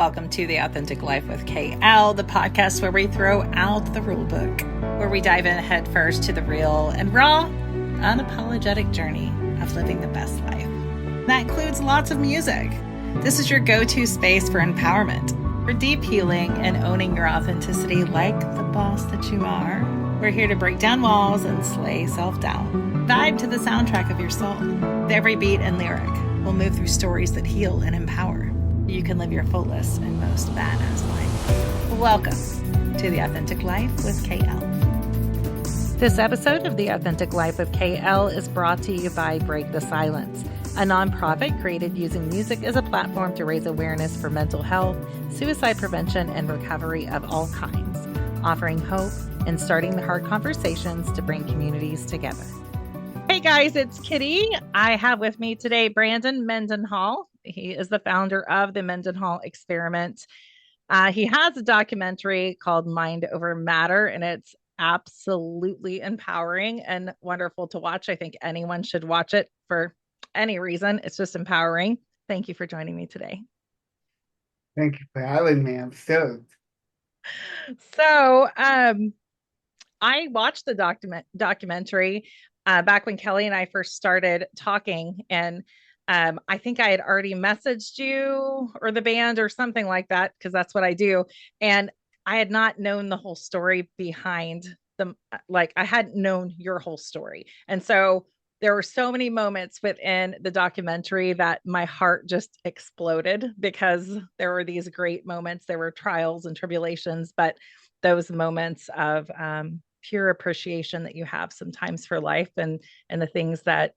Welcome to The Authentic Life with KL, the podcast where we throw out the rule book, where we dive in head first to the real and raw, unapologetic journey of living the best life. That includes lots of music. This is your go-to space for empowerment, for deep healing and owning your authenticity like the boss that you are. We're here to break down walls and slay self-doubt. Vibe to the soundtrack of your soul. With every beat and lyric, we'll move through stories that heal and empower. You can live your fullest and most badass life. Welcome to The Authentic Life with KL. This episode of The Authentic Life with KL is brought to you by Break the Silence, a nonprofit created using music as a platform to raise awareness for mental health, suicide prevention, and recovery of all kinds, offering hope and starting the hard conversations to bring communities together. Hey guys, it's Kitty. I have with me today Brandon Mendenhall. He is the founder of the Mendenhall Experiment. He has a documentary called Mind Over Matter, and it's absolutely empowering and wonderful to watch. I think anyone should watch it for any reason. It's just empowering. Thank you for joining me today. Thank you for having me. I'm stoked. So, I watched the documentary back when Kelly and I first started talking, and I think I had already messaged you or the band or something like that, because that's what I do. And I had not known the whole story behind them. Like, I hadn't known your whole story. And so there were so many moments within the documentary that my heart just exploded, because there were these great moments. There were trials and tribulations, but those moments of pure appreciation that you have sometimes for life and the things that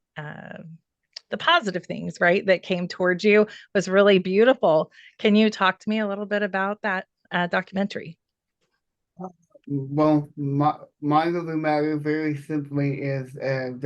the positive things, right, that came towards you was really beautiful. Can you talk to me a little bit about that documentary? Well, Mind Over Matter very simply is an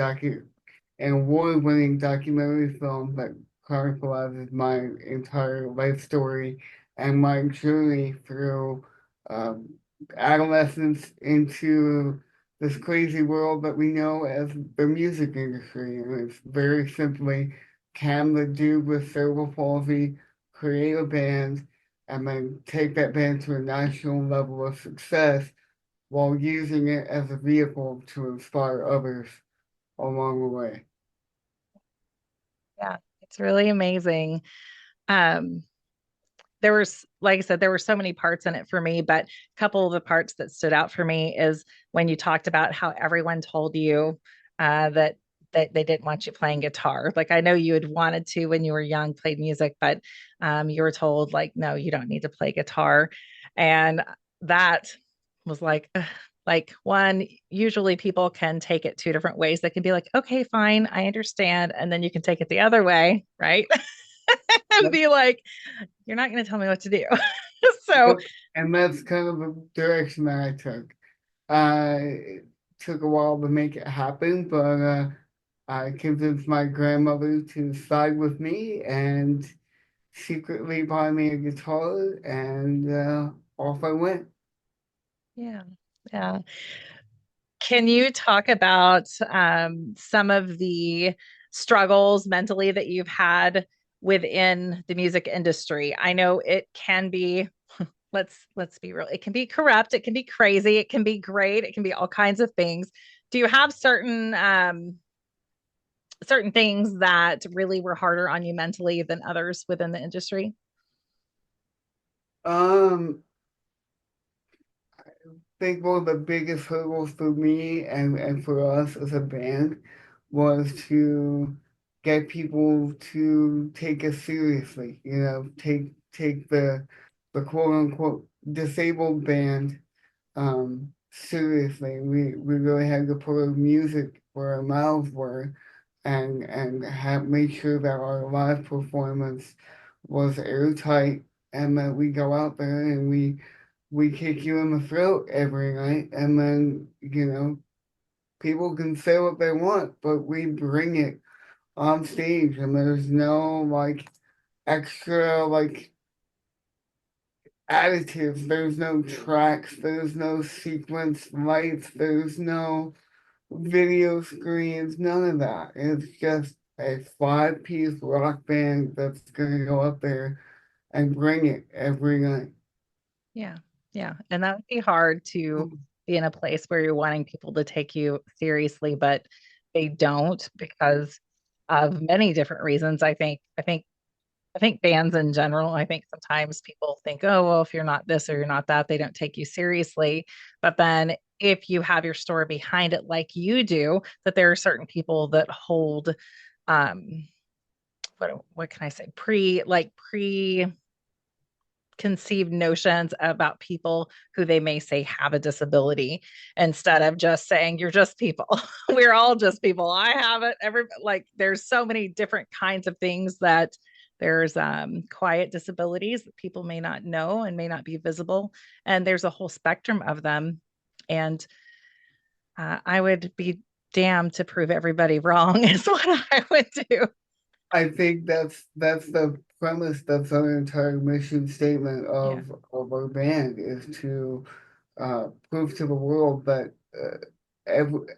award-winning documentary film that chronicles my entire life story and my journey through um, adolescence into this crazy world that we know as the music industry. And it's very simply, can the dude with cerebral palsy create a band and then take that band to a national level of success while using it as a vehicle to inspire others along the way? Yeah, it's really amazing. Um, there was, like I said, there were so many parts in it for me, but a couple of the parts that stood out for me is when you talked about how everyone told you that they didn't want you playing guitar. Like, I know you had wanted to when you were young, played music, but you were told, like, no, you don't need to play guitar. And that was like, ugh. Like, one, usually people can take it two different ways. They can be like, okay, fine, I understand. And then you can take it the other way, right? And Yep. be like, you're not going to tell me what to do. So, Yep. And that's kind of the direction that I took. It took a while to make it happen, but I convinced my grandmother to side with me and secretly buy me a guitar, and off I went. yeah, yeah. Can you talk about some of the struggles mentally that you've had within the music industry? I know it can be, let's be real, it can be corrupt, it can be crazy, it can be great, it can be all kinds of things. Do you have certain things that really were harder on you mentally than others within the industry? Um, think one of the biggest hurdles for me and for us as a band was to get people to take us seriously, take the quote unquote disabled band seriously. We really had to put our music where our mouths were and have made sure that our live performance was airtight and that we go out there and we kick you in the throat every night, and then, people can say what they want, but we bring it on stage, and there's no like extra like additives, there's no tracks, there's no sequence lights, there's no video screens, none of that. It's just a five-piece rock band that's gonna go up there and bring it every night. Yeah. Yeah. And that would be hard to be in a place where you're wanting people to take you seriously, but they don't because of many different reasons. I think bands in general, I think sometimes people think, oh, well, if you're not this or you're not that, they don't take you seriously. But then if you have your story behind it like you do, that there are certain people that hold um what can I say? Pre conceived notions about people who they may say have a disability instead of just saying you're just people. We're all just people. I have it. There's so many different kinds of things that there's quiet disabilities that people may not know and may not be visible, and there's a whole spectrum of them. And I would be damned to prove everybody wrong is what I would do. I think that's the premise, that's our entire mission statement Yeah. of our band is to prove to the world that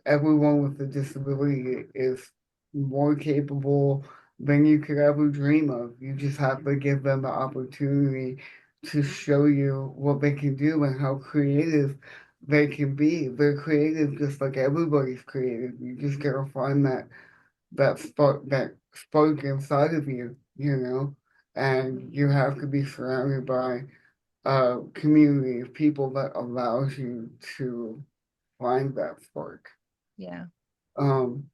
everyone with a disability is more capable than you could ever dream of. You just have to give them the opportunity to show you what they can do and how creative they can be. They're creative just like everybody's creative. You just gotta find that spark inside of you, you know, and you have to be surrounded by a community of people that allows you to find that spark. Yeah. Um,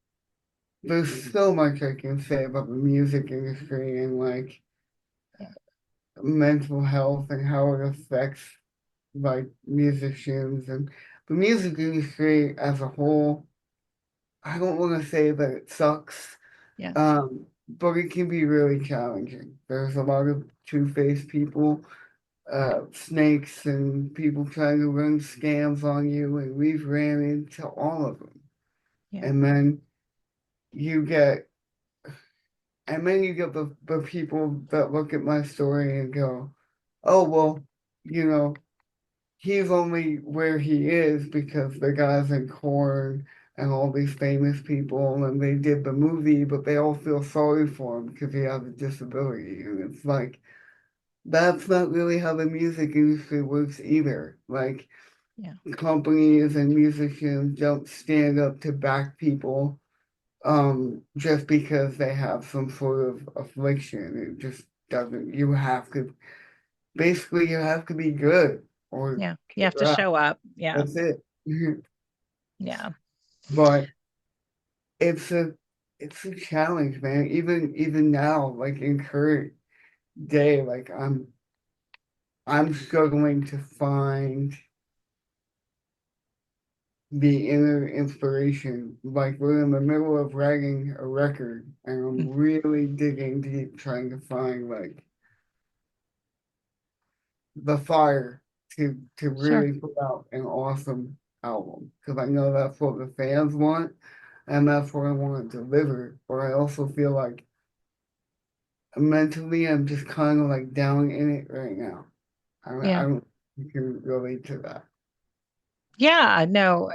there's so much I can say about the music industry and like Yeah. mental health and how it affects like musicians and the music industry as a whole. I don't want to say that it sucks. Yeah. But it can be really challenging. There's a lot of two-faced people, snakes and people trying to run scams on you, and we've ran into all of them. Yeah. And then you get, and then you get the people that look at my story and go, oh, well, you know, he's only where he is because the guys in Corn and all these famous people, and they did the movie, but they all feel sorry for him because he has a disability. And it's like, that's not really how the music industry works either. Like, Yeah. companies and musicians don't stand up to back people just because they have some sort of affliction. It just doesn't. You have to be good or Yeah. You get have to out. show up. Yeah. That's it. Yeah. But it's a it's a challenge, man. Even now, like in current day, like I'm struggling to find the inner inspiration. Like we're in the middle of writing a record, and I'm really digging deep, trying to find like the fire to Sure. really put out an awesome album because I know that's what the fans want, and that's what I want to deliver. But I also feel like mentally, I'm just kind of like down in it right now. I Yeah. don't think you can relate to that. Yeah, no,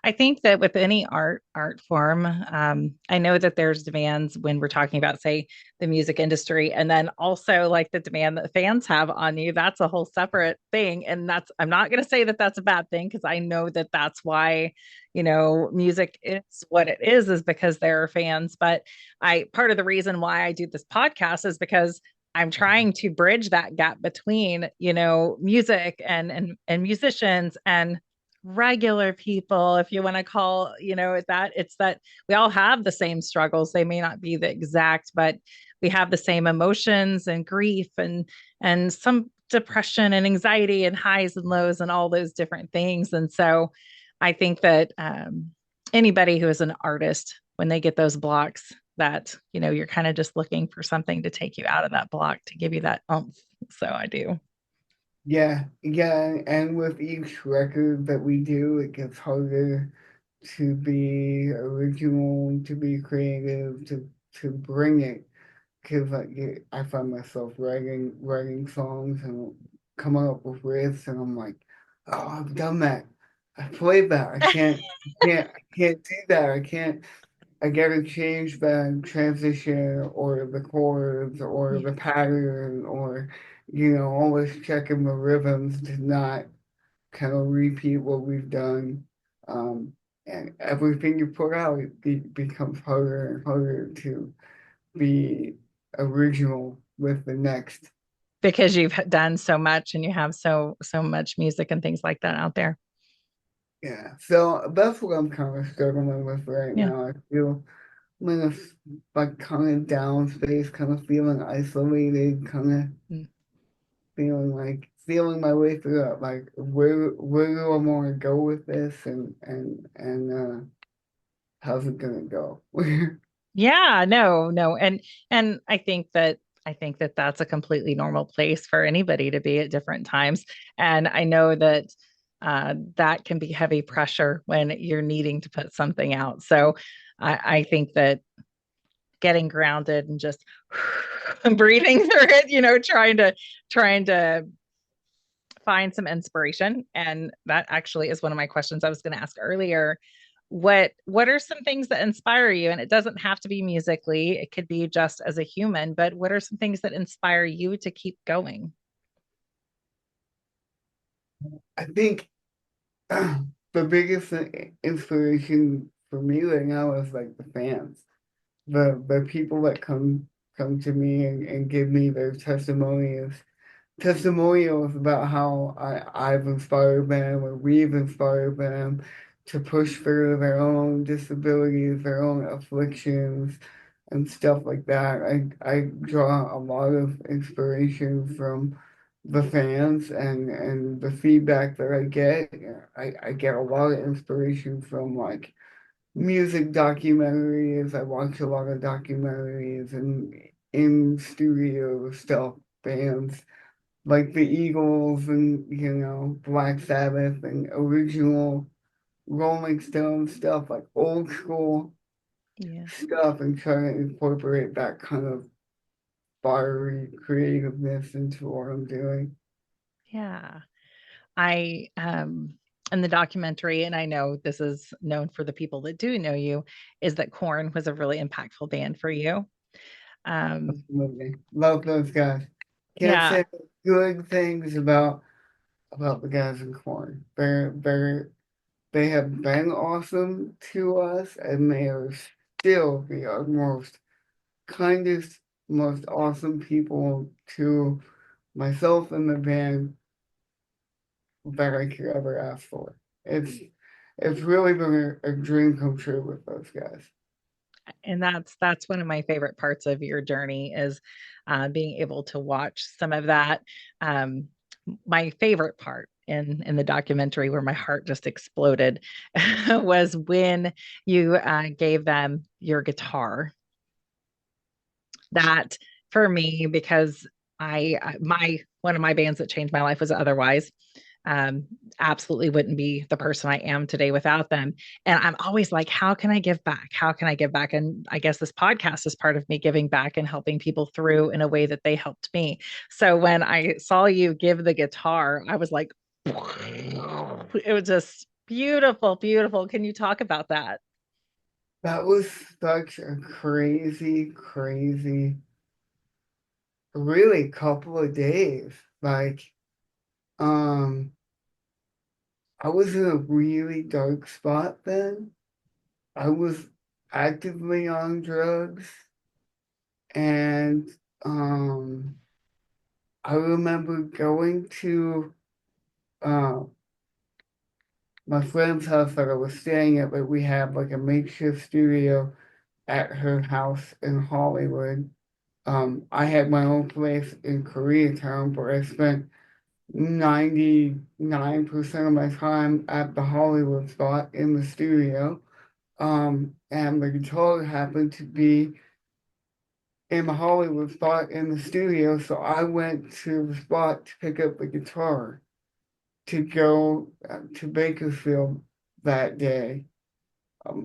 I think that with any art form, I know that there's demands when we're talking about, say, the music industry, and then also like the demand that fans have on you. That's a whole separate thing. And I'm not going to say that that's a bad thing because I know that that's why, music is what it is because there are fans. But part of the reason why I do this podcast is because I'm trying to bridge that gap between, music and musicians and regular people, if you want to call, that it's that we all have the same struggles. They may not be the exact, but we have the same emotions and grief and some depression and anxiety and highs and lows and all those different things. And so I think that anybody who is an artist, when they get those blocks, that you're kind of just looking for something to take you out of that block to give you that oomph. So I do. Yeah, yeah, and with each record that we do, it gets harder to be original, to be creative, to bring it. Because I find myself writing songs and coming up with riffs, and I'm like, oh, I've done that. I played that. I can't do that. I can't. I gotta change the transition or the chords or Yeah. the pattern or, always checking the rhythms to not kind of repeat what we've done. Um, and everything you put out becomes harder and harder to be original with the next. Because you've done so much and you have so much music and things like that out there. Yeah, so that's what I'm kind of struggling with right Yeah. now. I feel I'm in a like kind of down space, kind of feeling isolated, kind of Mm. feeling my way through it. Like where do I want to go with this, and how's it gonna go? Yeah, no. And I think that that's a completely normal place for anybody to be at different times. And I know that that can be heavy pressure when you're needing to put something out. So I think that getting grounded and just breathing through it, trying to find some inspiration. And that actually is one of my questions I was going to ask earlier. What are some things that inspire you? And it doesn't have to be musically, it could be just as a human, but what are some things that inspire you to keep going? I think the biggest inspiration for me right now is like the fans, the people that come to me and give me their testimonials about how I've inspired them or we've inspired them to push through their own disabilities, their own afflictions, and stuff like that. I draw a lot of inspiration from the fans and the feedback that I get. I get a lot of inspiration from like music documentaries. I watch a lot of documentaries and in studio stuff, bands like the Eagles and Black Sabbath and original Rolling Stone stuff, like old school Yeah. stuff, and trying to incorporate that kind of fiery creativeness into what I'm doing. Yeah. I in the documentary, and I know this is known for the people that do know you, is that Korn was a really impactful band for you. Um, Absolutely. Love those guys. Can't yeah, say good things about the guys in Corn. They have been awesome to us, and they are still the most kindest, most awesome people to myself and the band that I could ever ask for. It's really been a dream come true with those guys. and that's one of my favorite parts of your journey is being able to watch some of that. Um, my favorite part in the documentary where my heart just exploded was when you gave them your guitar. That for me, because my one of my bands that changed my life was Otherwise. Um, Absolutely wouldn't be the person I am today without them. And I'm always like, how can I give back? How can I give back? And I guess this podcast is part of me giving back and helping people through in a way that they helped me. So when I saw you give the guitar, I was like, it was just beautiful, beautiful. Can you talk about that? That was such a crazy, crazy, really couple of days. Like, um, I was in a really dark spot then. I was actively on drugs, and um, I remember going to uh, my friend's house that I was staying at, but we had like a makeshift studio at her house in Hollywood. I had my own place in Koreatown, but I spent 99% of my time at the Hollywood spot in the studio. And the guitar happened to be in the Hollywood spot in the studio, so I went to the spot to pick up the guitar to go to Bakersfield that day.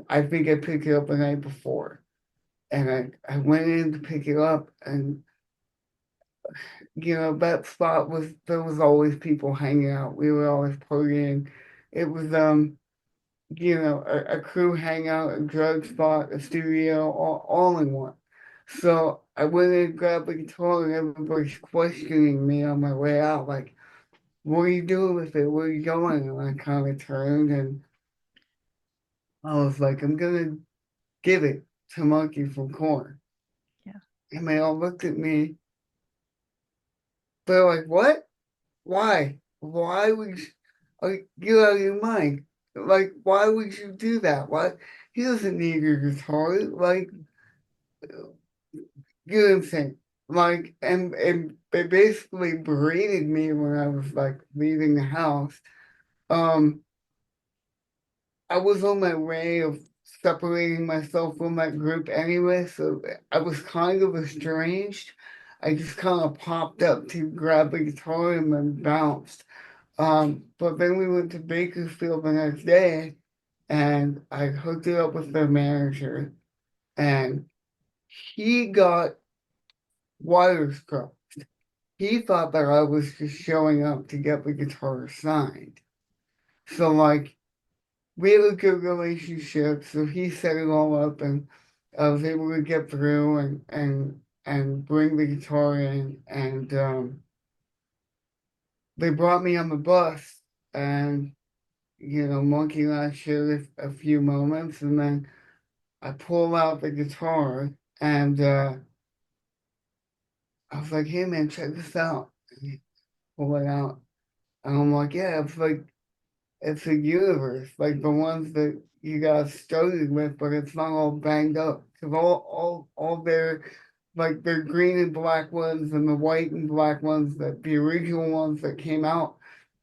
I think I picked it up the night before, and I went in to pick it up, and that spot there was always people hanging out. We were always partying. It was a crew hangout, a drug spot, a studio, all in one. So I went in and grabbed the guitar, and everybody's questioning me on my way out, like, what are you doing with it? Where are you going? And I kind of turned and I was like, I'm gonna give it to Monkey from Corn. Yeah. And they all looked at me. They're like, what? Why? Why would you, like, you out of your mind? Like, why would you do that? Why? He doesn't need your guitar. Like, you know what I'm saying? Like, and they basically berated me when I was like leaving the house. Um, I was on my way of separating myself from that group anyway, so I was kind of estranged. I just kind of popped up to grab the guitar and then bounced. But then we went to Bakersfield the next day, and I hooked it up with their manager, and he got wires crossed. He thought that I was just showing up to get the guitar signed. So like we have a good relationship, so he set it all up and I was able to get through and bring the guitar in and they brought me on the bus and Monkey and I shared a few moments and then I pulled out the guitar and I was like, hey man, check this out. And he pulled it out. And I'm like, yeah, it's a universe, like the ones that you got started with, but it's not all banged up. Because all their, like their green and black ones and the white and black ones, that the original ones that came out,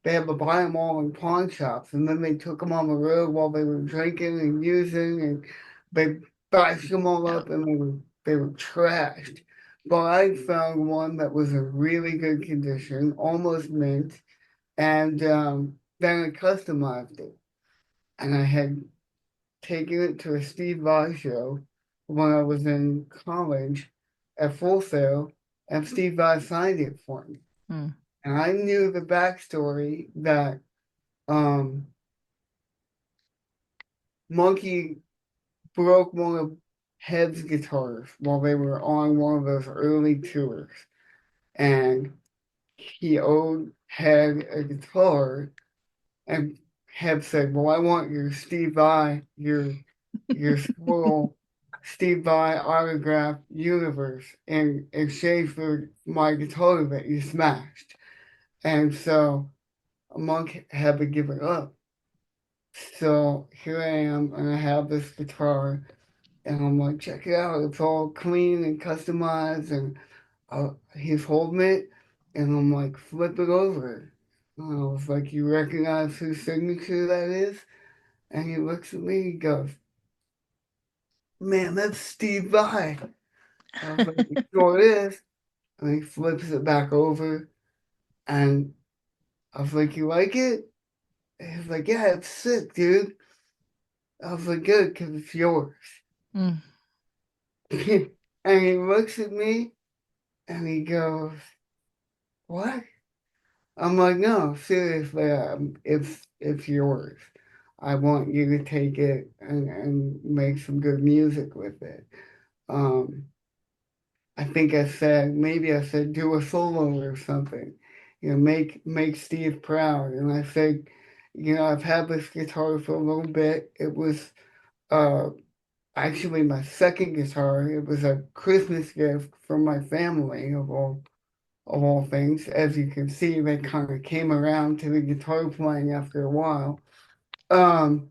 they had to buy them all in pawn shops. And then they took them on the road while they were drinking and using, and they bashed them all Yeah. up and they were trashed. But I found one that was in really good condition, almost mint and then I customized it. And I had taken it to a Steve Vai show when I was in college at Full Sail, and Steve Vai signed it for me. Mm. And I knew the backstory that um, Monkey broke one of Head's guitars while they were on one of those early tours. And he owed Head a guitar. And have said, "Well, I want your Steve Vai, your squirrel Steve Vai autograph universe in exchange for my guitar that you smashed." And so Monk had to give it up. So here I am, and I have this guitar, and I'm like, check it out. It's all clean and customized, and he's holding it, and I'm like, flip it over. And I was like, you recognize whose signature that is? And he looks at me, he goes, man, that's Steve Vai. I was like, you sure it is? And he flips it back over. And I was like, you like it? And he's like, yeah, it's sick, dude. I was like, good, because it's yours. Mm. And he looks at me and he goes, what? I'm like, no, seriously, it's yours. I want you to take it and make some good music with it. Um, I think I said maybe I said do a solo or something, make Steve proud. And I said, I've had this guitar for a little bit. It was uh actually my second guitar. It was a Christmas gift from my family of all things. As you can see, they kind of came around to the guitar playing after a while. Um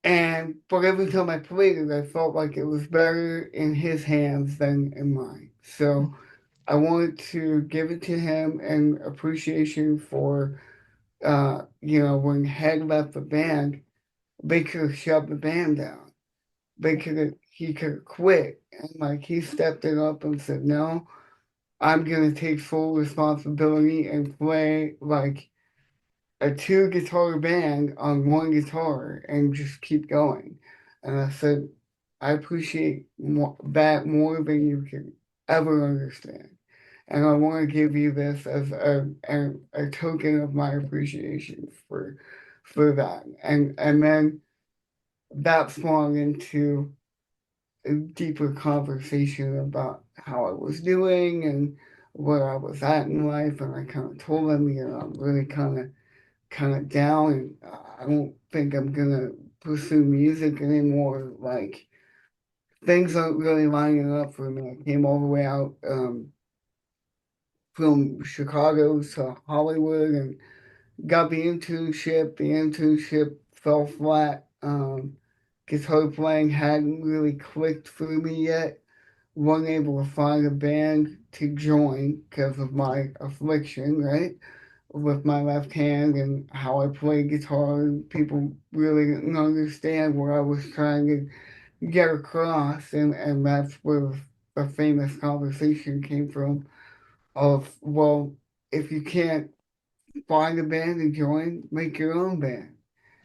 but every time I played it, I felt like it was better in his hands than in mine. So I wanted to give it to him in appreciation for, when Head left the band, they could have shut the band down. He could have quit. And like he stepped it up and said, no, I'm going to take full responsibility and play like a two guitar band on one guitar and just keep going. And I said, I appreciate that more than you can ever understand. And I want to give you this as a token of my appreciation for that. And then that spawned into a deeper conversation about how I was doing and where I was at in life. And I kind of told him, I'm really kind of down, and I don't think I'm gonna pursue music anymore. Like things aren't really lining up for me. I came all the way out from Chicago to Hollywood and got the internship. The internship fell flat. Guitar playing hadn't really clicked for me yet. Wasn't able to find a band to join because of my affliction, right? With my left hand and how I play guitar. People really didn't understand what I was trying to get across, and that's where the famous conversation came from of, well, if you can't find a band to join, make your own band.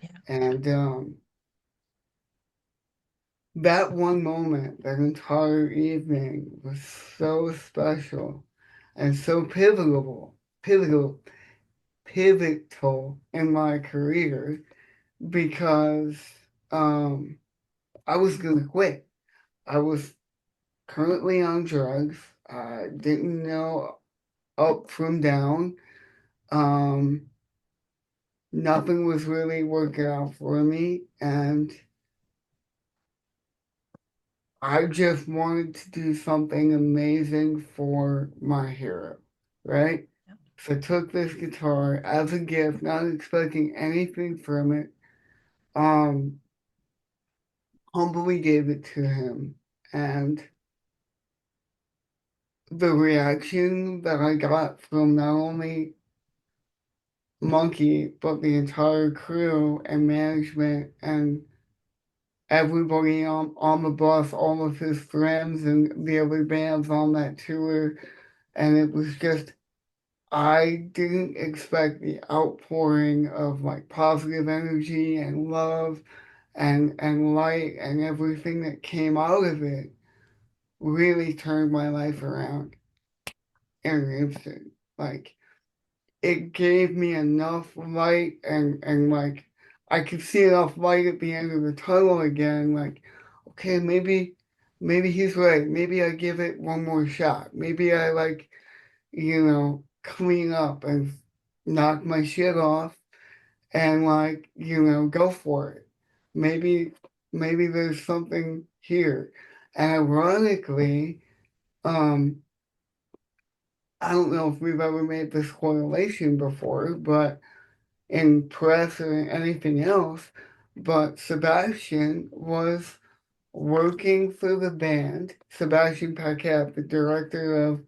Yeah. And that one moment, that entire evening was so special and so pivotal, pivotal in my career because um, I was gonna quit. I was currently on drugs. I didn't know up from down. Um, Nothing was really working out for me, and I just wanted to do something amazing for my hero, right? Yeah. So I took this guitar as a gift, not expecting anything from it. Um, Humbly gave it to him, and the reaction that I got from not only Monkey but the entire crew and management and everybody on the bus, all of his friends and the other bands on that tour, and it was just I didn't expect the outpouring of like positive energy and love and light and everything that came out of it really turned my life around in an instant. Like it gave me enough light and like I could see enough light at the end of the tunnel again. Like, okay, maybe he's right. Maybe I give it one more shot. Maybe I like clean up and knock my shit off and like go for it. Maybe maybe there's something here. And ironically, um, I don't know if we've ever made this correlation before, but in press or anything else, but Sebastian was working for the band. Sebastian Paquette, the director of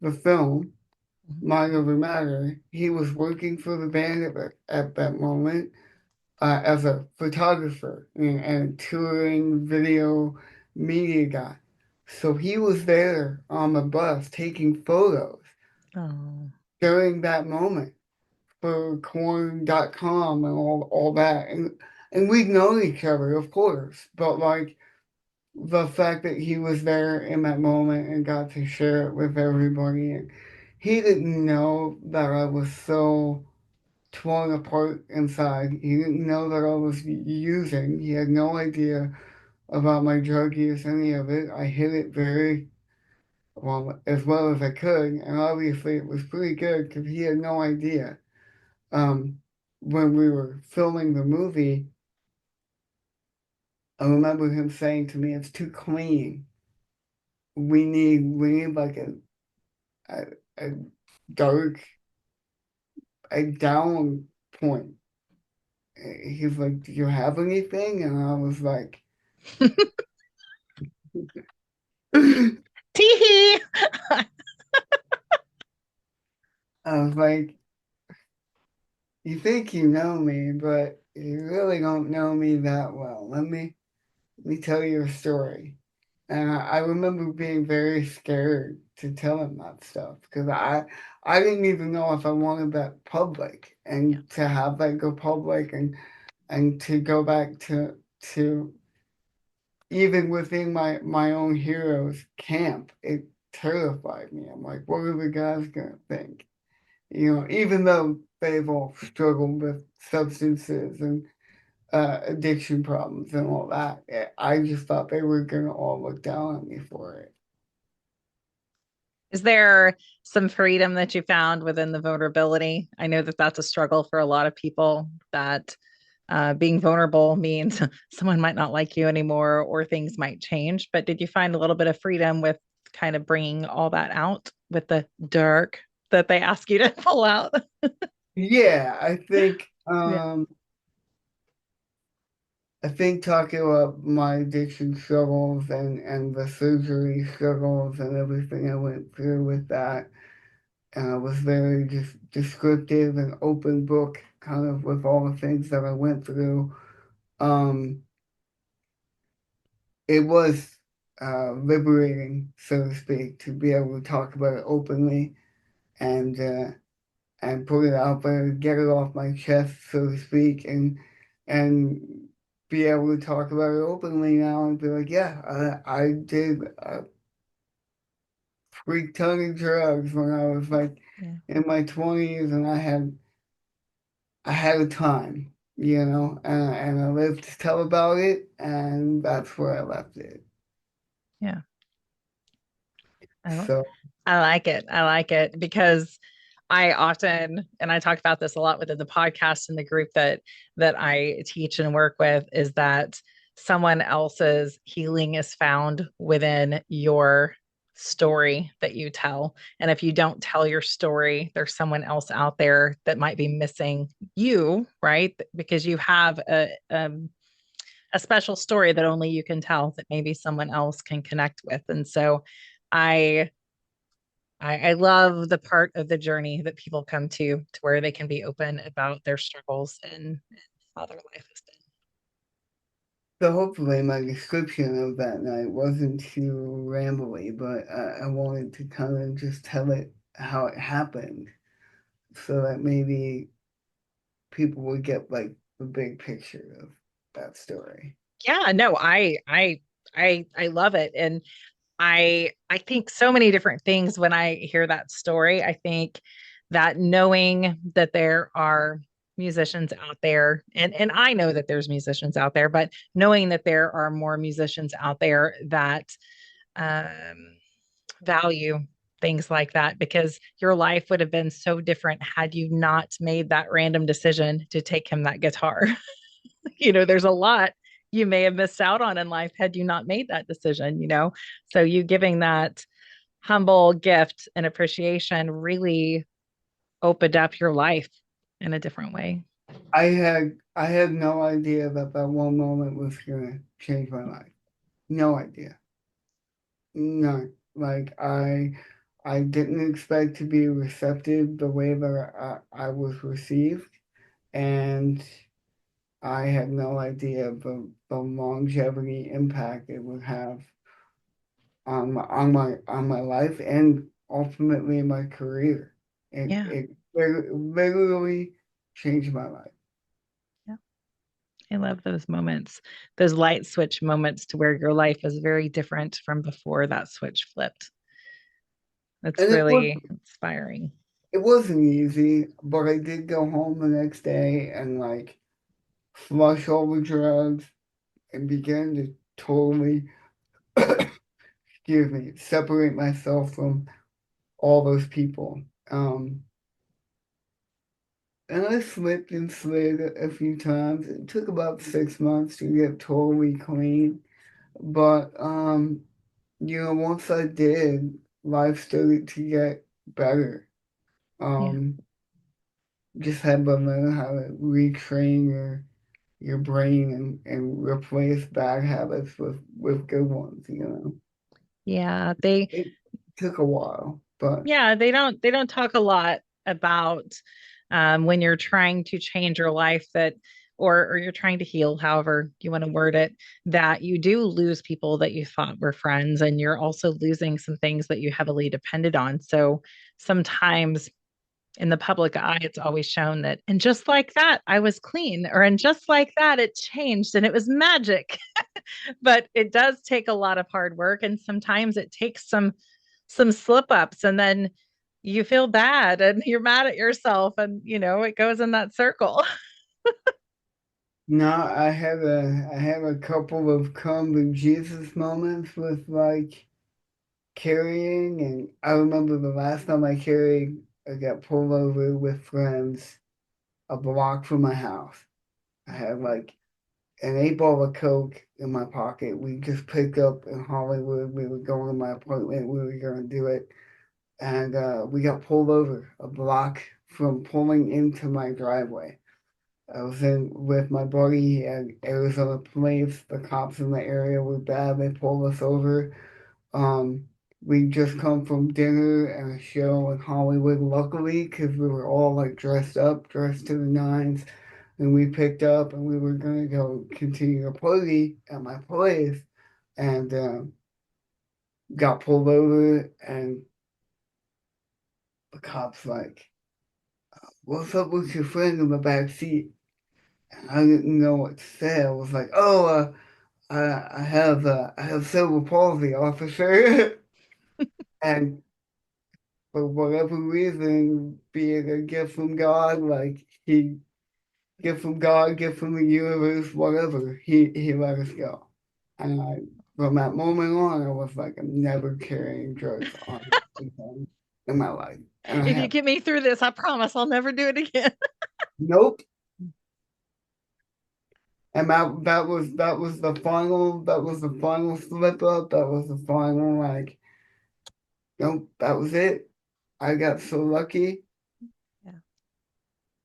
the film, Mhm. Mind Over Matter, he was working for the band at that moment as a photographer and touring video media guy. So he was there on the bus taking photos Oh, during that moment for corn.com and all that. And we'd known each other, of course, but like the fact that he was there in that moment and got to share it with everybody, and he didn't know that I was so torn apart inside. He didn't know that I was using. He had no idea about my drug use, any of it. I hid it very as well as I could, and obviously it was pretty good because he had no idea. Um, when we were filming the movie, I remember him saying to me, "It's too clean. We need like a, a dark, a down point." He's like, "Do you have anything?" And I was like, tee hee. I was like, "You think you know me, but you really don't know me that well. Let me tell you a story." And I remember being very scared to tell him that stuff because I didn't even know if I wanted that public Yeah. and to have that go public and to go back to even within my own heroes camp, it terrified me. I'm like, what are the guys gonna think? Even though they've all struggled with substances addiction problems and all that. I just thought they were gonna all look down on me for it. Is there some freedom that you found within the vulnerability? I know that that's a struggle for a lot of people, that being vulnerable means someone might not like you anymore or things might change. But did you find a little bit of freedom with kind of bringing all that out with the dark that they ask you to pull out? Yeah, Yeah. I think talking about my addiction struggles and the surgery struggles and everything I went through with that was very just descriptive and open book, kind of with all the things that I went through. Um, it was liberating, so to speak, to be able to talk about it openly and put it out there, get it off my chest, so to speak, and be able to talk about it openly now and be like, yeah, I did a freak ton of drugs when I was like Yeah. in my 20s, and I had a time, and I lived to tell about it, and that's where I left it. Yeah. I, So I like it. I like it because I often, and I talk about this a lot within the podcast and the group that I teach and work with, is that someone else's healing is found within your story that you tell. And if you don't tell your story, there's someone else out there that might be missing you, right? Because you have a special story that only you can tell that maybe someone else can connect with. And so I I love the part of the journey that people come to where they can be open about their struggles and how their life has been. So hopefully my description of that night wasn't too rambly, but I wanted to kind of just tell it how it happened so that maybe people would get like the big picture of that story. Yeah, no, I love it. And I think so many different things when I hear that story. I think that knowing that there are musicians out there, and I know that there's musicians out there, but knowing that there are more musicians out there that um, value things like that, because your life would have been so different had you not made that random decision to take him that guitar. There's a lot you may have missed out on in life had you not made that decision. So you giving that humble gift and appreciation really opened up your life in a different way. I had no idea that that one moment was gonna change my life. No idea. None. Like I didn't expect to be receptive the way that I was received, and I had no idea the longevity impact it would have on my life and ultimately my career. It Yeah. it literally changed my life. Yeah. I love those moments, those light switch moments to where your life is very different from before that switch flipped. That's And really inspiring. it wasn't easy, but I did go home the next day and like flush all the drugs and began to totally, excuse me, separate myself from all those people. And I slipped and slid a few times. It took about 6 months to get totally clean. But once I did, life started to get better. Yeah. Um, just had to learn how to retrain your brain and replace bad habits with good ones. Yeah. They It took a while, but Yeah, they don't talk a lot about when you're trying to change your life, that or you're trying to heal, however you want to word it, that you do lose people that you thought were friends, and you're also losing some things that you heavily depended on. So sometimes in the public eye, it's always shown that, and just like that, I was clean, or and just like that, it changed and it was magic. But it does take a lot of hard work, and sometimes it takes some slip ups, and then you feel bad and you're mad at yourself, and it goes in that circle. No, I had a couple of come to Jesus moments with like carrying, and I remember the last time I carried, I got pulled over with friends a block from my house. I had like an 8 ball of Coke in my pocket. We just picked up in Hollywood. We were going to my apartment. We were going to do it. And we got pulled over a block from pulling into my driveway. I was in with my buddy. He had Arizona plates. The cops in the area were bad. They pulled us over. Um, we just come from dinner and a show in Hollywood, luckily, because we were all like dressed up, dressed to the nines. And we picked up and we were going to go continue the party at my place and got pulled over. And the cops like, "What's up with your friend in the back seat?" And I didn't know what to say. I was like, "Oh, I have cerebral palsy, officer." And for whatever reason, be it a gift from God, like he gift from God, gift from the universe, whatever, he let us go. And from that moment on, I was like, I'm never carrying drugs on again in my life. And I If you have get me through this, I promise I'll never do it again. nope. And that was the final slip up. That was the final like nope. That was it. I got so lucky. Yeah.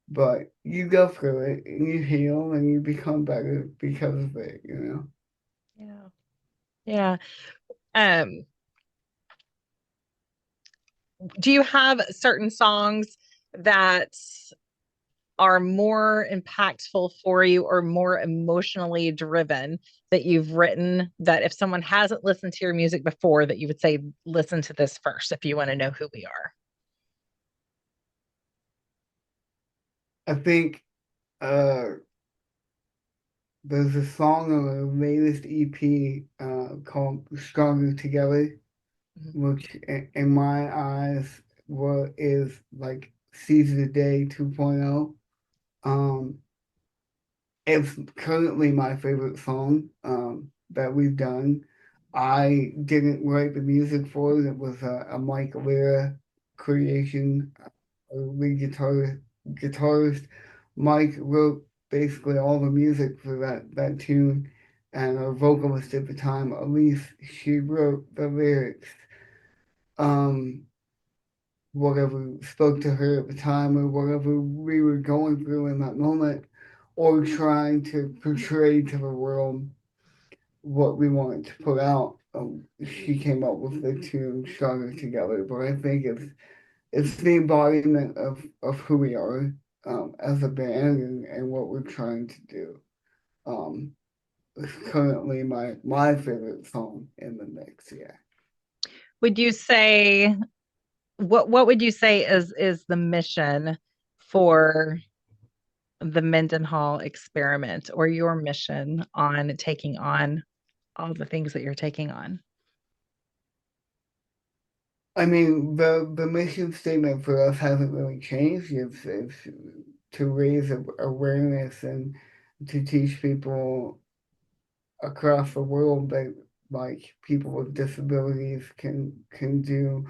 But you go through it and you heal and you become better because of it, you know. Yeah. Yeah. Um, do you have certain songs that are more impactful for you or more emotionally driven that you've written that if someone hasn't listened to your music before that you would say listen to this first if you want to know who we are? I think uh there's a song on the latest EP called Stronger Together, Mhm. which in my eyes is like Seize the Day 2.0. Um it's currently my favorite song that we've done. I didn't write the music for it. It was a Mike Lira creation. Lead guitarist Mike wrote basically all the music for that tune, and our vocalist at the time, Elise, she wrote the lyrics. Um, whatever spoke to her at the time, or whatever we were going through in that moment, or trying to portray to the world what we wanted to put out. She came up with the tune "Stronger Together," but I think it's the embodiment of who we are as a band and what we're trying to do. Um, it's currently my favorite song in the mix. Yeah, Would you say what would you say is the mission for the Mendenhall experiment or your mission on taking on all the things that you're taking on? I mean the mission statement for us hasn't really changed. It's to raise awareness and to teach people across the world that like people with disabilities can do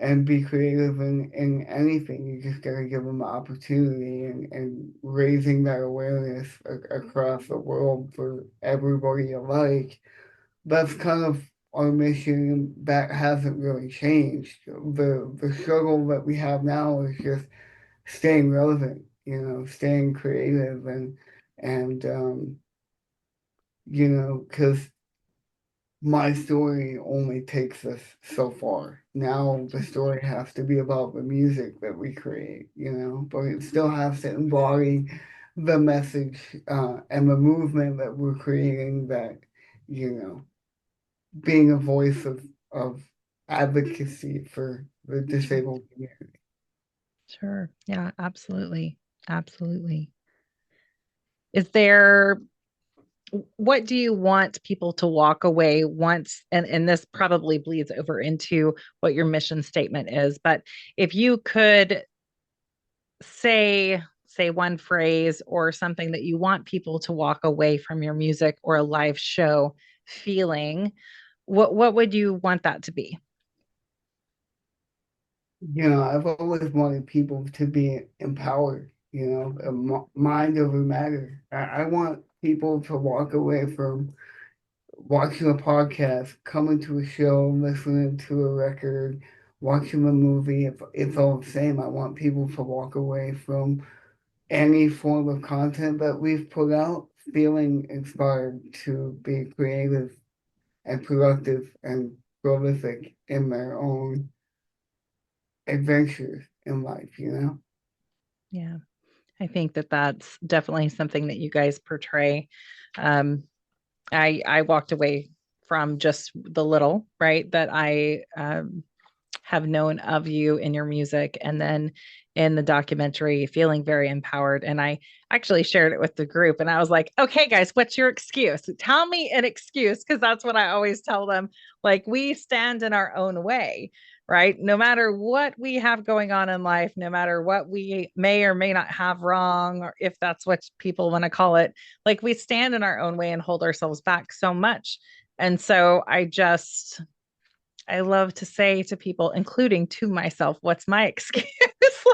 and be creative in anything. You just gotta give them the opportunity and raising that awareness across the world for everybody alike. That's kind of our mission that hasn't really changed. The struggle that we have now is just staying relevant, staying creative and because my story only takes us so far. Now the story has to be about the music that we create, but it still has to embody the message and the movement that we're creating that, you know, being a voice of advocacy for the Sure. disabled community. Sure. Yeah, absolutely. Absolutely. Is there what do you want people to walk away once and this probably bleeds over into what your mission statement is, but if you could say say one phrase or something that you want people to walk away from your music or a live show feeling, what would you want that to be? I've always wanted people to be empowered, mind over matter. I want people to walk away from watching a podcast, coming to a show, listening to a record, watching a movie. If it's all the same, I want people to walk away from any form of content that we've put out feeling inspired to be creative and productive and prolific in their own adventures in life. Yeah, I think that that's definitely something that you guys portray. Um, I walked away from just the little, right, that I have known of you in your music, and then in the documentary feeling very empowered. And I actually shared it with the group, and I was like, okay guys, what's your excuse? Tell me an excuse, because that's what I always tell them. Like, we stand in our own way, right? No matter what we have going on in life, no matter what we may or may not have wrong, or if that's what people want to call it, like, we stand in our own way and hold ourselves back so much. And so I love to say to people, including to myself, what's my excuse?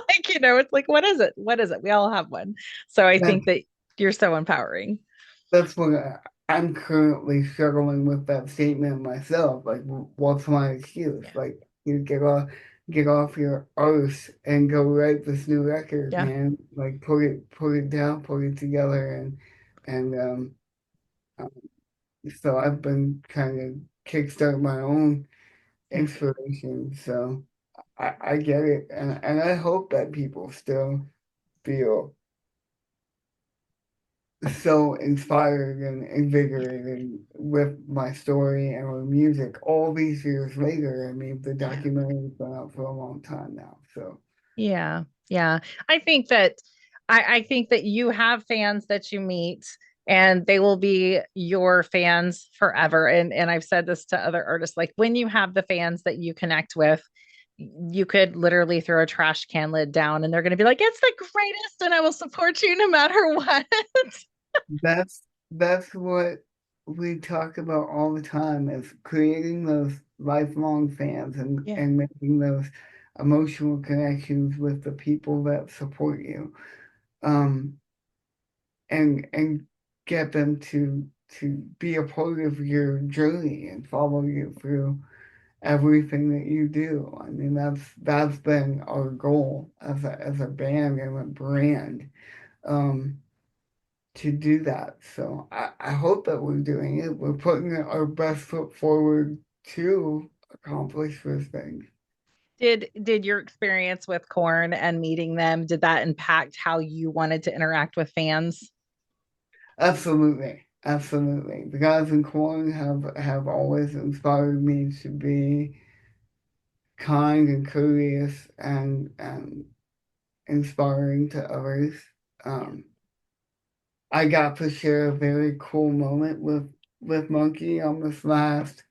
Like, it's like, what is it? What is it? We all have one. So I That think that you're so empowering. that's what I'm currently struggling with that statement myself. Like, what's my excuse? Yeah. Like, you get off your arse and go write this new record, Yeah. man. Like, put it down, put it together, and um, so I've been kind of kickstart my own Yeah. inspiration. So I get it, and I hope that people still feel so inspired and invigorated with my story and with music all these years later. I mean, the Yeah. documentary's been out for a long time now. So Yeah. Yeah. I think that I think that you have fans that you meet, and they will be your fans forever. And I've said this to other artists, like, when you have the fans that you connect with, you could literally throw a trash can lid down and they're going to be like, it's the greatest and I will support you no matter what. that's that's what we talk about all the time is creating those lifelong fans and, Yeah. and making those emotional connections with the people that support you. Um, and get them to be a part of your journey and follow you through everything that you do. I mean, that's been our goal as a band and a brand, um, to do that. So I hope that we're doing it. We're putting our best foot forward to accomplish those things. Did your experience with Corn and meeting them, did that impact how you wanted to interact with fans? Absolutely. Absolutely. The guys in Corn have always inspired me to be kind and courteous and inspiring to others. Yeah. Um, I got to share a very cool moment with Monkey on this last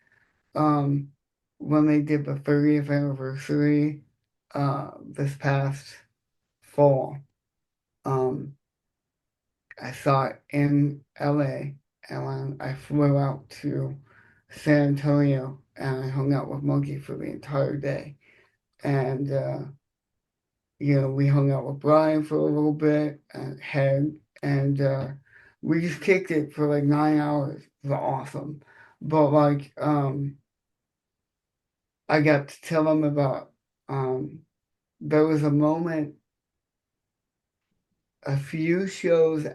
um, when they did the 30th anniversary this past fall. Um, I saw it in LA, and when I flew out to San Antonio and I hung out with Monkey for the entire day. And we hung out with Brian for a little bit and we just kicked it for like 9 hours. It was awesome. But like I got to tell him about there was a moment a few shows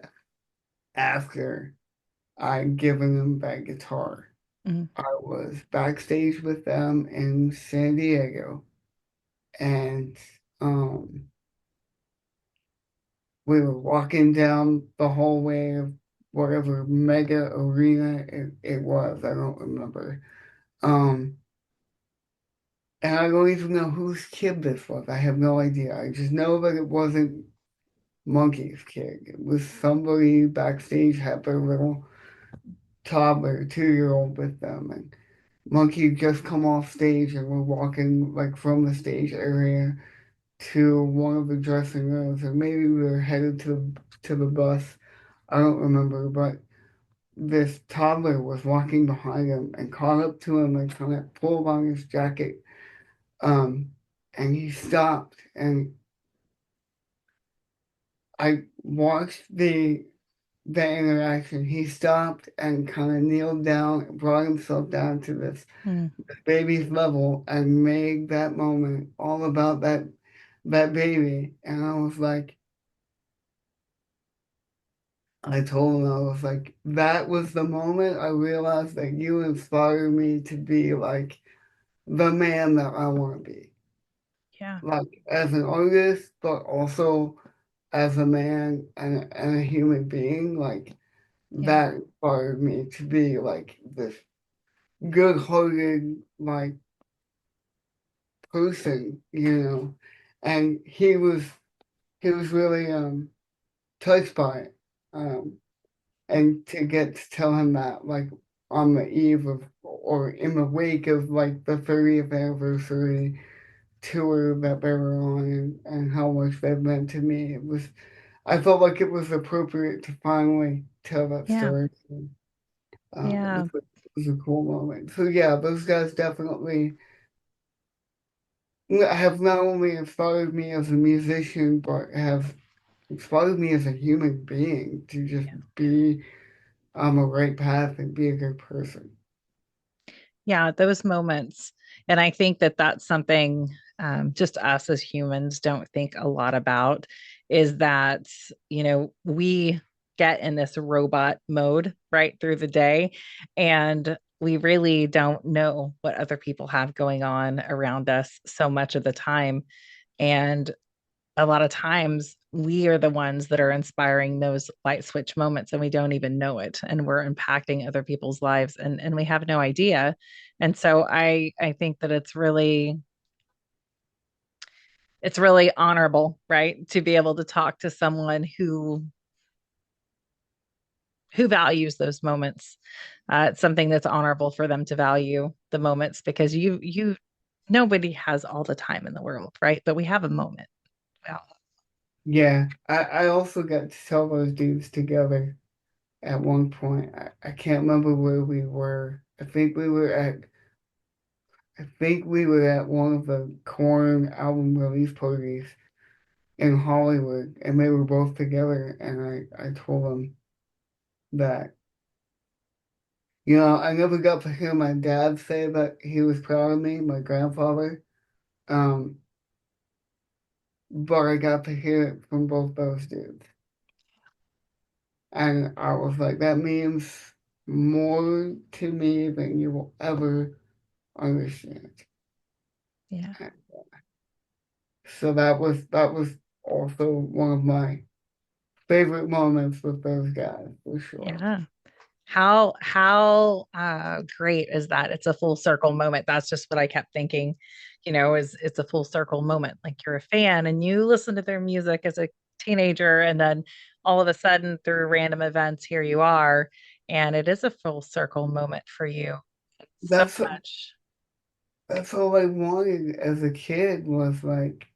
after I'd given them that guitar. Mhm. I was backstage with them in San Diego and um we were walking down the hallway of whatever mega arena it was. I don't remember. Um, and I don't even know whose kid this was. I have no idea. I just know that it wasn't Monkey's kid. It was somebody backstage had their little toddler, 2-year-old with them. And Monkey had just come off stage and we're walking like from the stage area to one of the dressing rooms, or maybe we were headed to the bus. I don't remember, but this toddler was walking behind him and caught up to him and kind of pulled on his jacket. Um, and he stopped, and I watched the interaction. He stopped and kind of kneeled down and brought himself down to Mm. this baby's level and made that moment all about that baby. And I was like, I told him, I was like, that was the moment I realized that you inspired me to be like the man that I want to be. Yeah. Like as an artist, but also as a man and a human being, like Yeah. that inspired me to be like this good-hearted like person, you know. And he was really touched by it. And to get to tell him that like on the eve of or in the wake of like the 30th anniversary tour that they were on and how much that meant to me. It was I felt like it was appropriate to finally tell that Yeah. story. Yeah. It was a cool moment. So yeah, those guys definitely have not only inspired me as a musician, but have inspired me as a human being to just be on the right path and be a good person. Yeah, those moments. And I think that that's something just us as humans don't think a lot about is that, we get in this robot mode right through the day, and we really don't know what other people have going on around us so much of the time. And a lot of times we are the ones that are inspiring those light switch moments and we don't even know it, and we're impacting other people's lives, and we have no idea. And so I think that it's really honorable, right, to be able to talk to someone who values those moments. It's something that's honorable for them to value the moments, because you nobody has all the time in the world, right, but we have a moment. Wow. Yeah, I also got to tell those dudes together at one point. I can't remember where we were. I think we were at one of the Korn album release parties in Hollywood, and they were both together. And I told them that, I never got to hear my dad say that he was proud of me, my grandfather. Um, but I got to hear it from both those dudes. And I was like, that means more to me than you will ever understand. Yeah. So that was also one of my favorite moments with those guys for sure. Yeah. How great is that? It's a full circle moment. That's just what I kept thinking, is it's a full circle moment. Like you're a fan and you listen to their music as a teenager, and then all of a sudden through random events, here you are, and it is a full circle moment for you. So That's much. that's all I wanted as a kid was like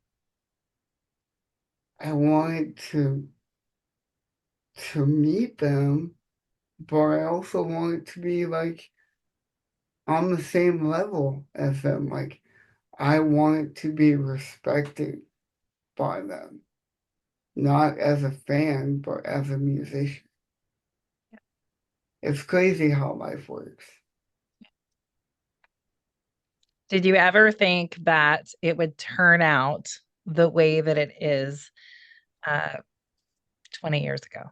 I wanted to meet them, but I also wanted to be like on the same level as them. Like I wanted to be respected by them, not as a fan, but as a musician. It's crazy how life works. Did you ever think that it would turn out the way that it is uh, 20 years ago?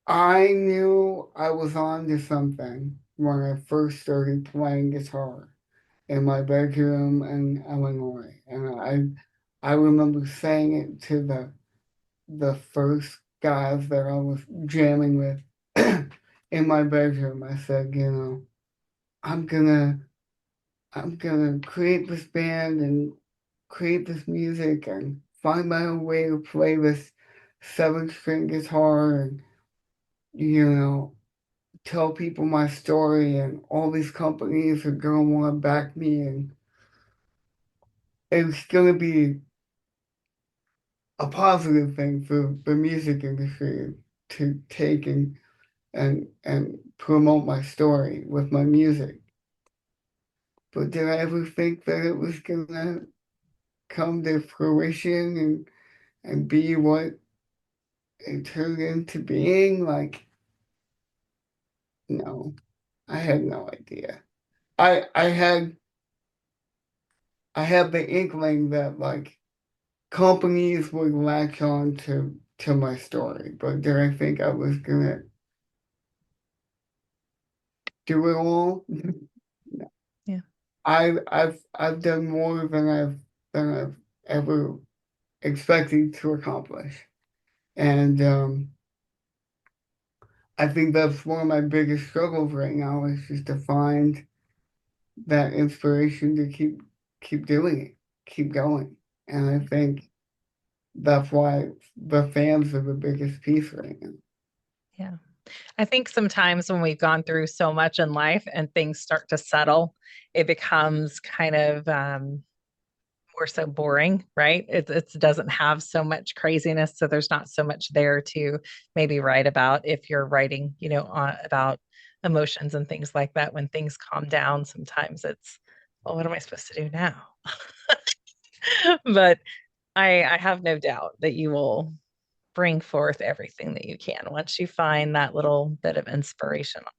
I knew I was on to something when I first started playing guitar in my bedroom in Illinois. And I remember saying it to the first guys that I was jamming with in my bedroom. I said, I'm gonna I'm gonna create this band and create this music and find my own way to play this 7-string guitar and you know tell people my story and all these companies are gonna want to back me it's gonna be a positive thing for the music industry to take and promote my story with my music. But did I ever think that it was gonna come to fruition and be what it turned into being? Like, no, I had no idea. I had the inkling that like companies would latch on to my story, but did I think I was gonna do it all? No. Yeah. I've done more than I've ever expected to accomplish. And I think that's one of my biggest struggles right now is just to find that inspiration to keep doing it, keep going. And I think that's why the fans are the biggest piece right now. Yeah. I think sometimes when we've gone through so much in life and things start to settle, it becomes kind of more so boring, right? It doesn't have so much craziness, so there's not so much there to maybe write about if you're writing, about emotions and things like that. When things calm down, sometimes it's, well, what am I supposed to do now? But I have no doubt that you will bring forth everything that you can once you find that little bit of inspiration on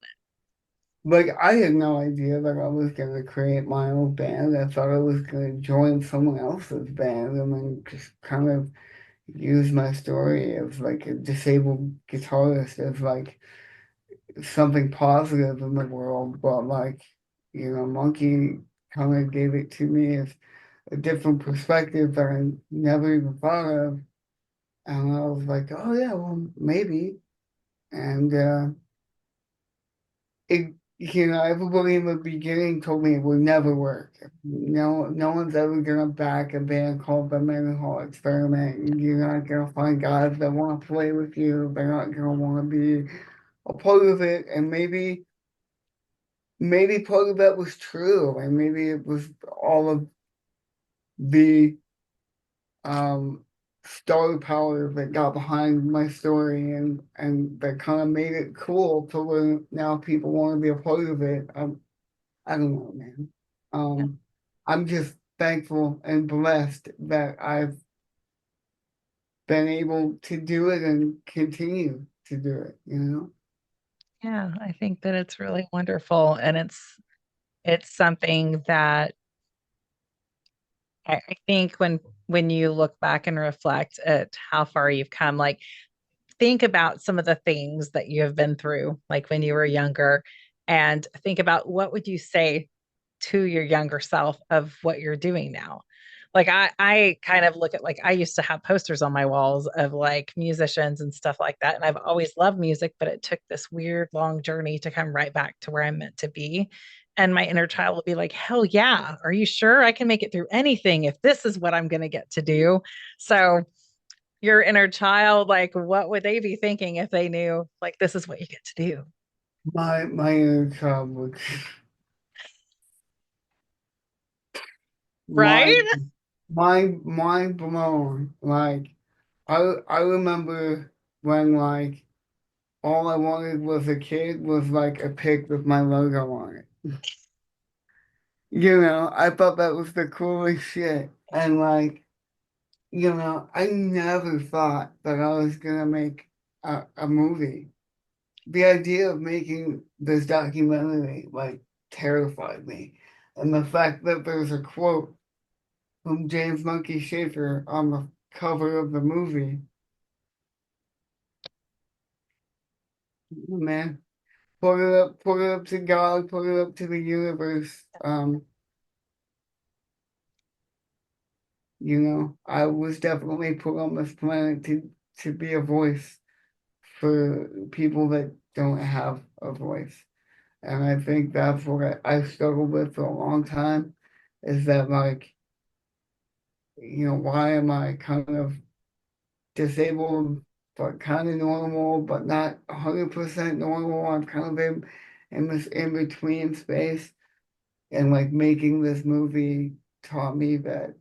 Like I had no idea that I was gonna create my own band. I thought I was gonna join someone else's band and then just kind of use my story as like a disabled guitarist as like something positive in the world. But like, Monkey kind of gave it to me as a different perspective that I never even thought of. And I was like, oh yeah, well maybe. And everybody in the beginning told me it would never work. No one's ever gonna back a band called the Mendenhall Experiment. You're not gonna find guys that want to play with you. They're not gonna want to be a part of it. And maybe part of that was true, and maybe it was all of the um star power that got behind my story and that kind of made it cool to where now people want to be a part of it. I don't know, man. it. Um, I'm just thankful and blessed that I've been able to do it and continue to do it. Yeah, I think that it's really wonderful, and it's something that I think when you look back and reflect at how far you've come, like think about some of the things that you have been through, like when you were younger, and think about what would you say to your younger self of what you're doing now. Like I kind of look at, like, I used to have posters on my walls of like musicians and stuff like that. And I've always loved music, but it took this weird long journey to come right back to where I'm meant to be. And my inner child will be like, hell yeah, are you sure I can make it through anything if this is what I'm going to get to do? So your inner child, like, what would they be thinking if they knew, like, this is what you get to do? My inner child was Right? mind mind blown. Like I remember when like all I wanted was a kid was like a pic with my logo on it. I thought that was the coolest shit. And like, I never thought that I was gonna make a movie. The idea of making this documentary like terrified me. And the fact that there's a quote from James Monkey Schaefer on the cover of the movie, man, put it up to God, put it up to the universe. I was definitely put on this planet to be a voice for people that don't have a voice. And I think that's what I struggled with for a long time is that, like, why am I kind of disabled, but kind of normal, but not 100% normal? I'm kind of in this in between space. And like making this movie taught me that.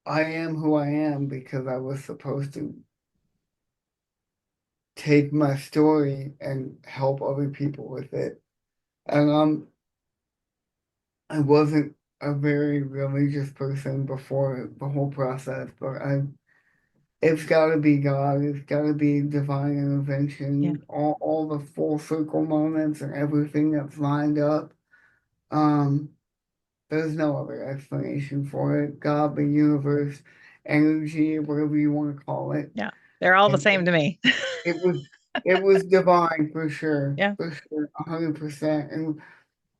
I am who I am because I was supposed to take my story and help other people with it. And I wasn't a very religious person before the whole process, but it's got to be God. It's got to be divine Yeah. intervention. All the full circle moments and everything that's lined up. Um, there's no other explanation for it. God, the universe, energy, whatever you want to call it. Yeah. They're all the It, same to me. it was it was divine Yeah. for sure, 100%. And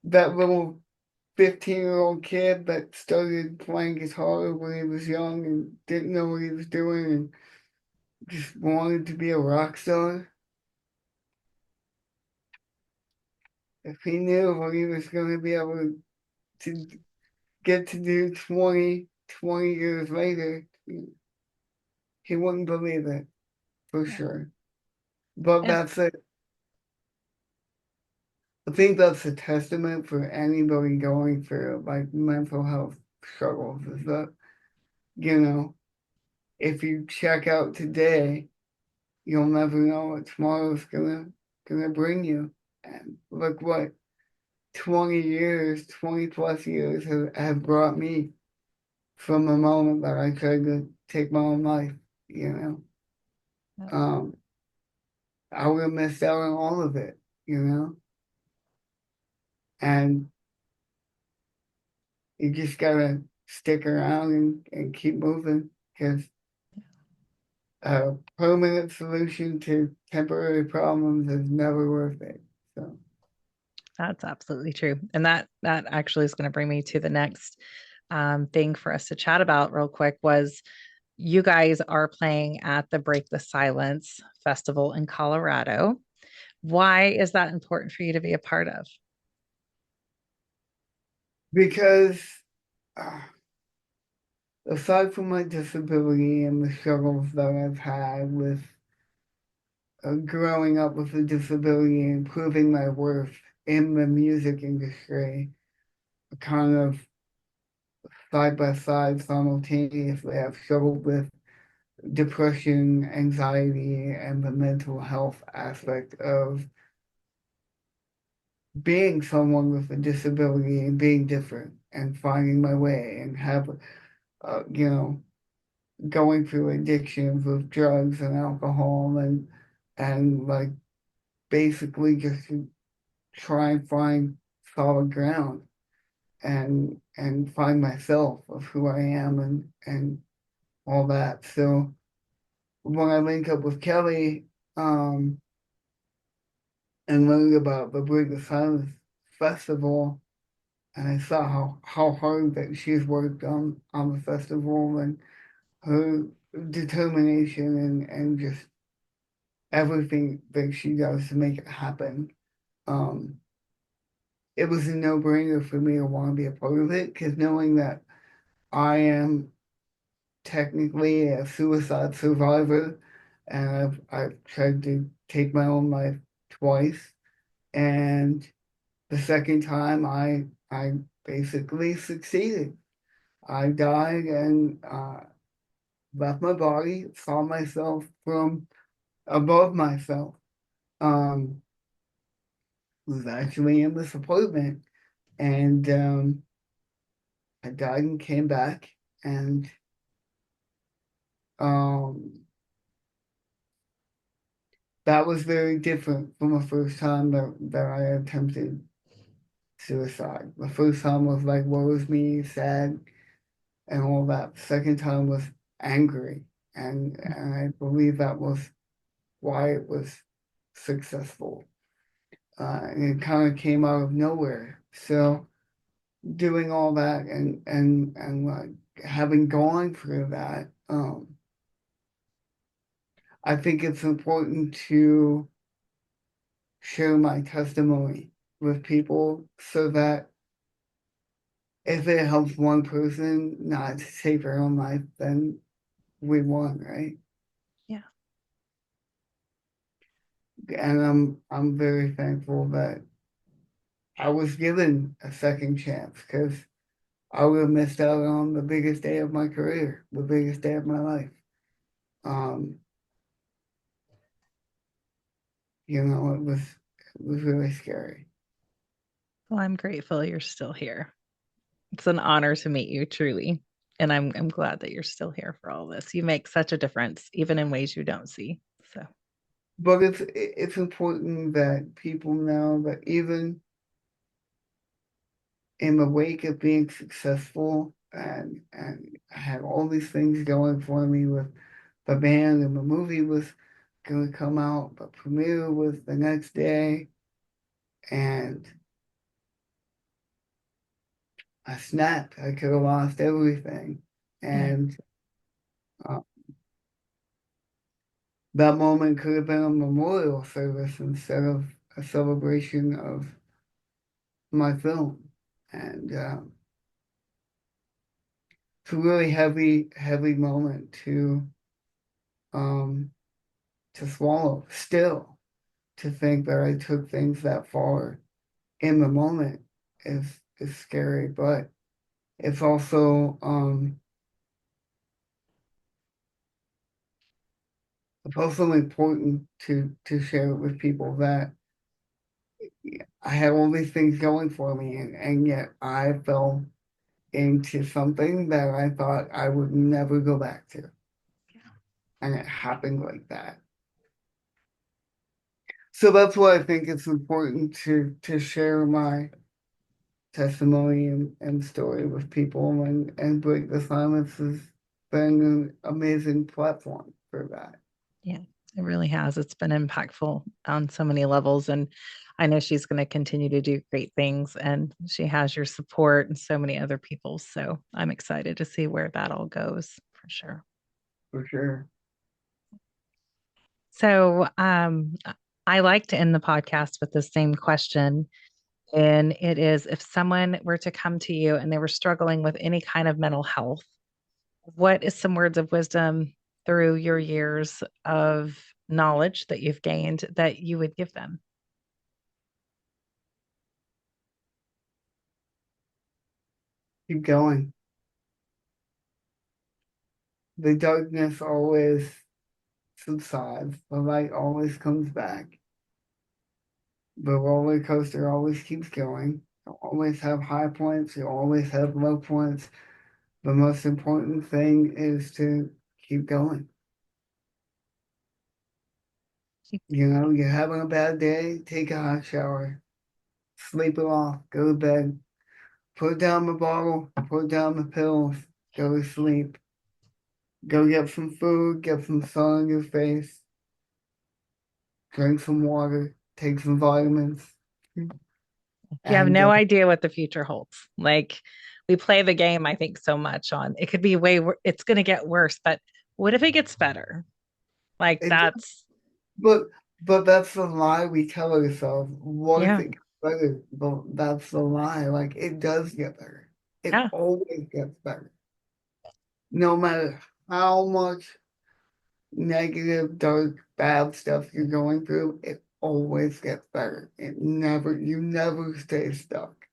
that little 15-year-old kid that started playing guitar when he was young and didn't know what he was doing and just wanted to be a rock star. If he knew what he was going to be able to get to do 20 years later, he wouldn't believe it for Yeah. sure. But And that's it. I think that's a testament for anybody going through like mental health struggles is that, you know, if you check out today, you'll never know what tomorrow's gonna bring you. And look what 20 years, 20 plus years have brought me from the moment that I tried to take my own life, you know. yeah, Um, I would have missed out on all of it, you know. And you just gotta stick around and keep moving because a permanent solution to temporary problems is never worth it. So that's absolutely true. And that actually is going to bring me to the next thing for us to chat about real quick was you guys are playing at the Break the Silence Festival in Colorado. Why is that important for you to be a part of? because uh, aside from my disability and the struggles that I've had with growing up with a disability and proving my worth in the music industry, kind of side by side simultaneously, I've struggled with depression, anxiety, and the mental health aspect of being someone with a disability and being different and finding my way and have, you know, going through addictions with drugs and alcohol and like basically just to try and find solid ground and find myself of who I am and all that. So when I link up with Kelly, um, and learned about the Break the Silence Festival, and I saw how hard that she's worked on the festival and her determination and just everything that she does to make it happen. Um, it was a no-brainer for me to want to be a part of it because knowing that I am technically a suicide survivor and I've tried to take my own life twice, and the second time I basically succeeded. I died and left my body, saw myself from above myself. Um, was actually in this apartment, and I died and came back, and um, that was very different from the first time that I attempted suicide. The first time was like, woe is me, sad, and all that. The second time was angry, and I believe that was why it was successful. And it kind of came out of nowhere. So doing all that and like having gone through that, I think it's important to share my testimony with people so that if it helps one person not to take their own life, then we won, right? Yeah. And I'm very thankful that I was given a second chance because I would have missed out on the biggest day of my career, the biggest day of my life. Um, it was really scary. Well, I'm grateful you're still here. It's an honor to meet you, truly. And I'm glad that you're still here for all this. You make such a difference, even in ways you don't see. So But it's important that people know that even in the wake of being successful and I had all these things going for me with the band, and the movie was going to come out, the premiere was the next day, and I snapped. I could have lost everything. yeah, And uh, that moment could have been a memorial service instead of a celebration of my film. And it's a really heavy, heavy moment um, to swallow. Still, to think that I took things that far in the moment is scary, but it's also important to share with people that I had all these things going for me, and yet I fell into something that I thought I would never go back to. And it happened like that. So that's why I think it's important to share my testimony and story with people, and Break the Silence has been an amazing platform for that. yeah, it really has. It's been impactful on so many levels. And I know she's going to continue to do great things. And she has your support and so many other people. So I'm excited to see where that all goes for sure. For sure. So I like to end the podcast with the same question. And it is, if someone were to come to you and they were struggling with any kind of mental health, what is some words of wisdom through your years of knowledge that you've gained that you would give them? Keep going. The darkness always subsides, the light always comes back. The roller coaster always keeps going. You always have high points, you always have low points. The most important thing is to keep going. You're having a bad day, take a hot shower, sleep it off, go to bed, put down the bottle, put down the pills, go to sleep, go get some food, get some sun on your face, drink some water, take some vitamins, You have and no idea what the future holds. Like we play the game, I think, so much on it could be it's going to get worse, but what if it gets better? Like it. that's, But but that's the lie we tell ourselves. What if yeah, it gets better? But that's the lie. Like it does get better. It yeah. always gets better. No matter how much negative, dark, bad stuff you're going through, it always gets better. You never stay stuck.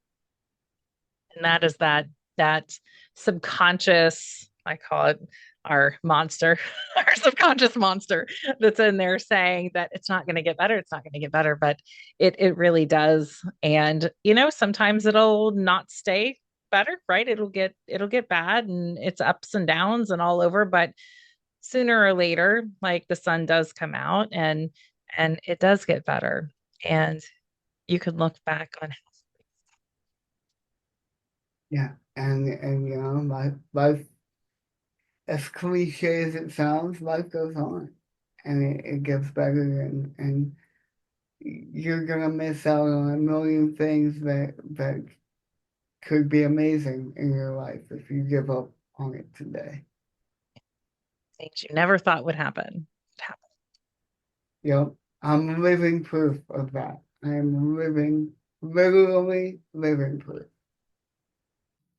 And that is that subconscious, I call it our monster, our subconscious monster that's in there saying that it's not going to get better, it's not going to get better, but it really does. And sometimes it'll not stay better, right? It'll get bad and it's ups and downs and all over, but sooner or later, like the sun does come out and it does get better. And you can look back on Yeah. And life, as cliche as it sounds, life goes on. And it gets better, and you're gonna miss out on a million things that could be amazing in your life if you give up on it today. things you never thought would happen. Yep, I'm living proof of that. I am literally living proof.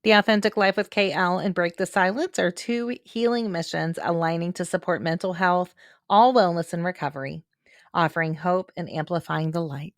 The Authentic Life with KL and Break the Silence are two healing missions aligning to support mental health, all wellness and recovery, offering hope and amplifying the light.